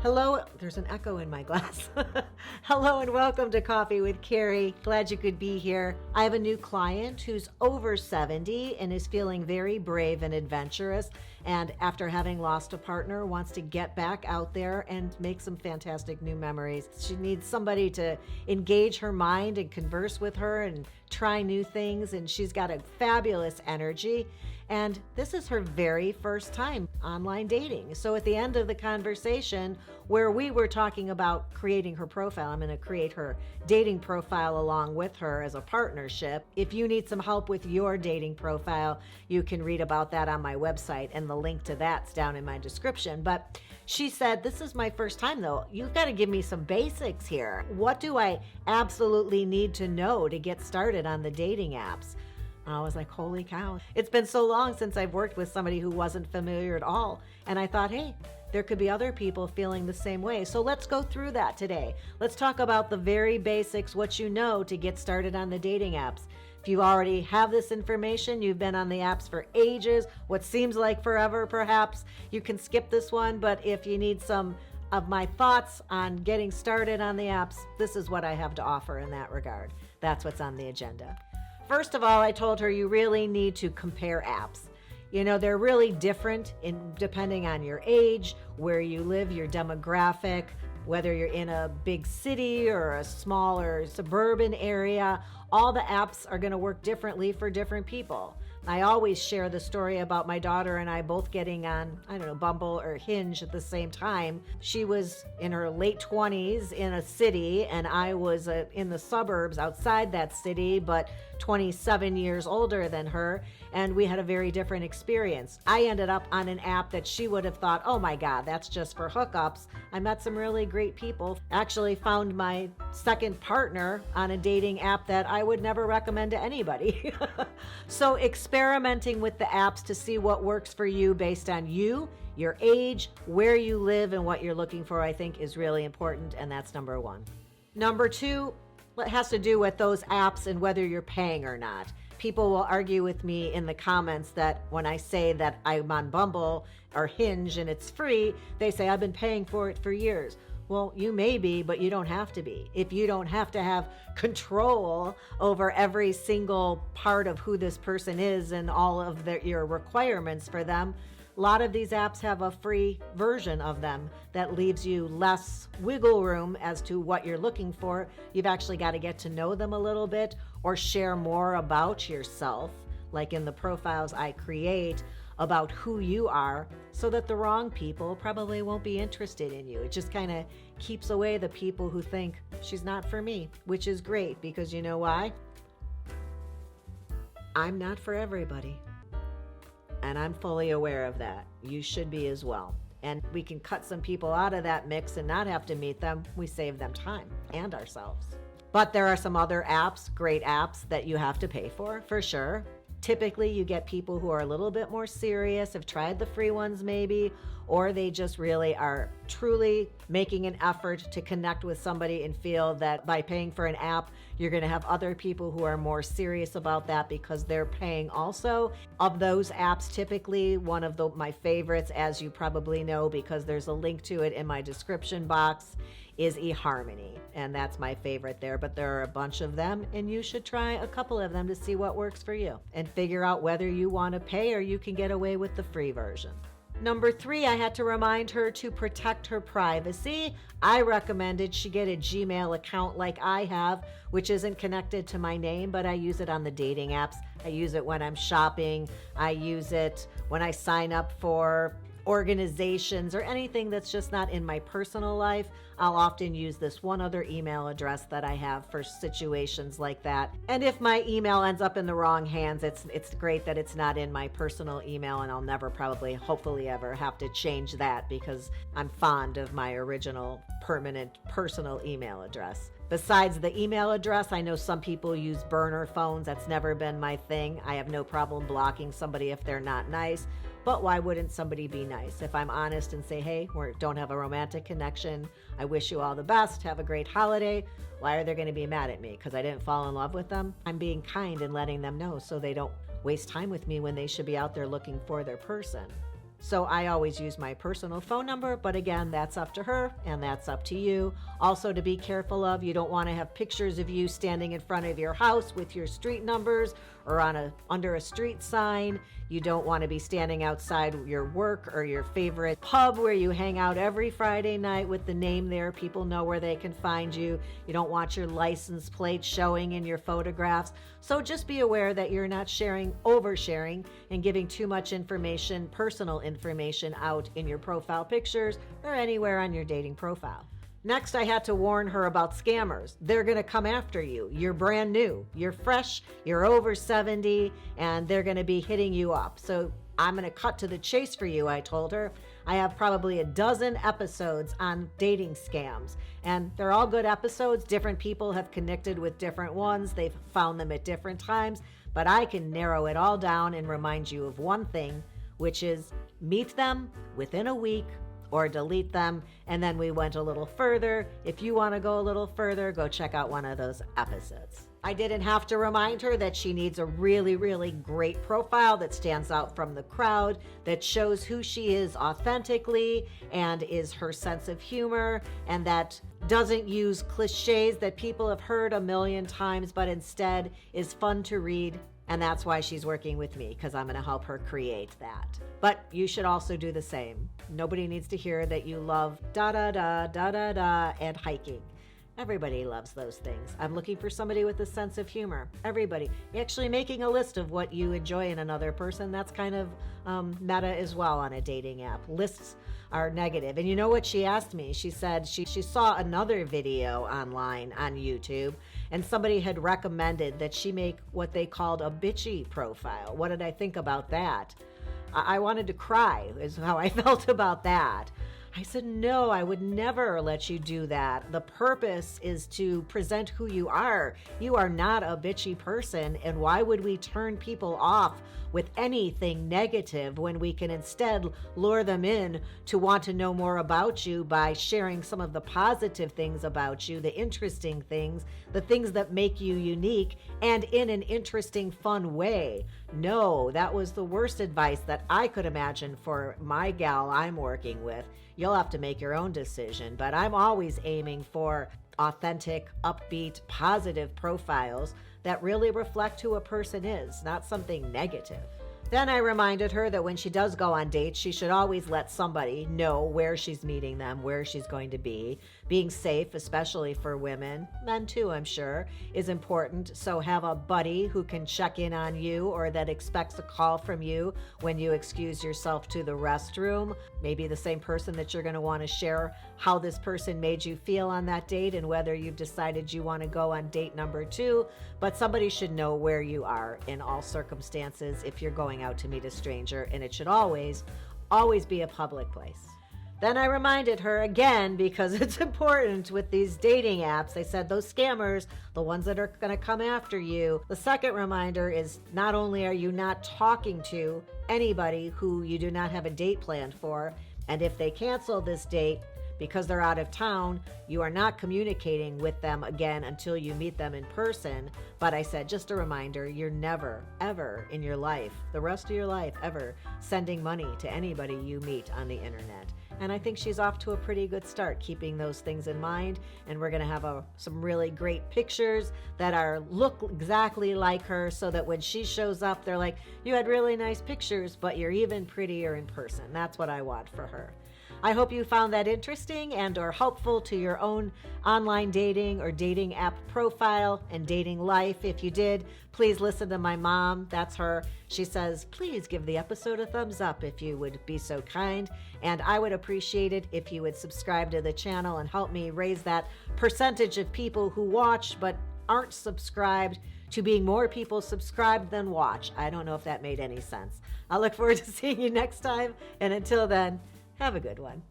Hello, there's an echo in my glass. Hello and welcome to Coffee with Carrie. Glad you could be here. I have a new client who's over 70 and is feeling very brave and adventurous. And after having lost a partner, wants to get back out there and make some fantastic new memories. She needs somebody to engage her mind and converse with her and try new things. And she's got a fabulous energy. And this is her very first time online dating. So at the end of the conversation, where we were talking about creating her profile, I'm going to create her dating profile along with her as a partnership. If you need some help with your dating profile, you can read about that on my website, and the link to that's down in my description. But she said, this is my first time though. You've got to give me some basics here. What do I absolutely need to know to get started on the dating apps? I was like, holy cow. It's been so long since I've worked with somebody who wasn't familiar at all. And I thought, hey, there could be other people feeling the same way. So let's go through that today. Let's talk about the very basics, what you know to get started on the dating apps. If you already have this information, you've been on the apps for ages, what seems like forever perhaps, you can skip this one. But if you need some of my thoughts on getting started on the apps, this is what I have to offer in that regard. That's what's on the agenda. First of all, I told her you really need to compare apps. You know, they're really different depending on your age, where you live, your demographic, whether you're in a big city or a smaller suburban area. All the apps are going to work differently for different people. I always share the story about my daughter and I both getting on, Bumble or Hinge at the same time. She was in her late 20s in a city and I was in the suburbs outside that city, but 27 years older than her, and we had a very different experience. I ended up on an app that she would have thought, oh my God, that's just for hookups. I met some really great people. Actually found my second partner on a dating app that I would never recommend to anybody. So experimenting with the apps to see what works for you based on you, your age, where you live, and what you're looking for, I think is really important, and that's number one. Number two, it has to do with those apps and whether you're paying or not. People will argue with me in the comments that when I say that I'm on Bumble or Hinge and it's free, they say I've been paying for it for years. Well, you may be, but you don't have to be. If you don't have to have control over every single part of who this person is and all of your requirements for them, a lot of these apps have a free version of them that leaves you less wiggle room as to what you're looking for. You've actually got to get to know them a little bit or share more about yourself, like in the profiles I create, about who you are, so that the wrong people probably won't be interested in you. It just kind of keeps away the people who think she's not for me, which is great because you know why? I'm not for everybody. And I'm fully aware of that. You should be as well. And we can cut some people out of that mix and not have to meet them. We save them time and ourselves. But there are some other apps, great apps, that you have to pay for sure. Typically, you get people who are a little bit more serious, have tried the free ones maybe, or they just really are truly making an effort to connect with somebody and feel that by paying for an app, you're going to have other people who are more serious about that because they're paying also. Of those apps, typically one of my favorites, as you probably know because there's a link to it in my description box, is eharmony. And that's my favorite there, but there are a bunch of them and you should try a couple of them to see what works for you and figure out whether you want to pay or you can get away with the free version. Number 3, I had to remind her to protect her privacy. I recommended she get a Gmail account like I have, which isn't connected to my name, but I use it on the dating apps. I use it when I'm shopping. I use it when I sign up for organizations or anything that's just not in my personal life. I'll often use this one other email address that I have for situations like that. And if my email ends up in the wrong hands, it's great that it's not in my personal email, and I'll never probably, hopefully ever have to change that because I'm fond of my original permanent personal email address. Besides the email address, I know some people use burner phones. That's never been my thing. I have no problem blocking somebody if they're not nice. But why wouldn't somebody be nice? If I'm honest and say, hey, we don't have a romantic connection, I wish you all the best, have a great holiday, why are they going to be mad at me? Because I didn't fall in love with them? I'm being kind and letting them know so they don't waste time with me when they should be out there looking for their person. So I always use my personal phone number, but again, that's up to her and that's up to you. Also, to be careful of, you don't want to have pictures of you standing in front of your house with your street numbers or under a street sign. You don't want to be standing outside your work or your favorite pub where you hang out every Friday night with the name there. People know where they can find you. You don't want your license plate showing in your photographs. So just be aware that you're not oversharing and giving too much information, personal information out in your profile pictures or anywhere on your dating profile. Next, I had to warn her about scammers. They're going to come after you. You're brand new, you're fresh, you're over 70, and they're going to be hitting you up. So I'm going to cut to the chase for you, I told her. I have probably a dozen episodes on dating scams, and they're all good episodes. Different people have connected with different ones. They've found them at different times, but I can narrow it all down and remind you of one thing, which is meet them within a week or delete them. And then we went a little further. If you want to go a little further, go check out one of those episodes. I didn't have to remind her that she needs a really, really great profile that stands out from the crowd, that shows who she is authentically and is her sense of humor, and that doesn't use cliches that people have heard a million times, but instead is fun to read. And that's why she's working with me, because I'm going to help her create that. But you should also do the same. Nobody needs to hear that you love da-da-da, and hiking. Everybody loves those things. I'm looking for somebody with a sense of humor. Everybody. Actually making a list of what you enjoy in another person, that's kind of meta as well on a dating app. Lists are negative. And you know what she asked me? She said she saw another video online on YouTube, and somebody had recommended that she make what they called a bitchy profile. What did I think about that? I wanted to cry, is how I felt about that. I said, no, I would never let you do that. The purpose is to present who you are. You are not a bitchy person, and why would we turn people off with anything negative when we can instead lure them in to want to know more about you by sharing some of the positive things about you, the interesting things, the things that make you unique, and in an interesting, fun way. No, that was the worst advice that I could imagine for my gal I'm working with. You'll have to make your own decision, but I'm always aiming for authentic, upbeat, positive profiles that really reflect who a person is, not something negative. Then I reminded her that when she does go on dates, she should always let somebody know where she's meeting them, where she's going to be. Being safe, especially for women, men too, I'm sure, is important. So have a buddy who can check in on you or that expects a call from you when you excuse yourself to the restroom. Maybe the same person that you're going to want to share how this person made you feel on that date and whether you've decided you want to go on date number 2. But somebody should know where you are in all circumstances if you're going out to meet a stranger, and it should always be a public place. Then I reminded her again, because it's important with these dating apps. I said those scammers, the ones that are going to come after you. The second reminder is not only are you not talking to anybody who you do not have a date planned for, and if they cancel this date because they're out of town, you are not communicating with them again until you meet them in person. But I said, just a reminder, you're never, ever in your life, the rest of your life, ever sending money to anybody you meet on the internet. And I think she's off to a pretty good start keeping those things in mind. And we're going to have some really great pictures that look exactly like her, so that when she shows up, they're like, you had really nice pictures, but you're even prettier in person. That's what I want for her. I hope you found that interesting and or helpful to your own online dating or dating app profile and dating life. If you did, please listen to my mom. That's her. She says, please give the episode a thumbs up if you would be so kind. And I would appreciate it if you would subscribe to the channel and help me raise that percentage of people who watch but aren't subscribed to being more people subscribed than watch. I don't know if that made any sense. I look forward to seeing you next time. And until then, have a good one.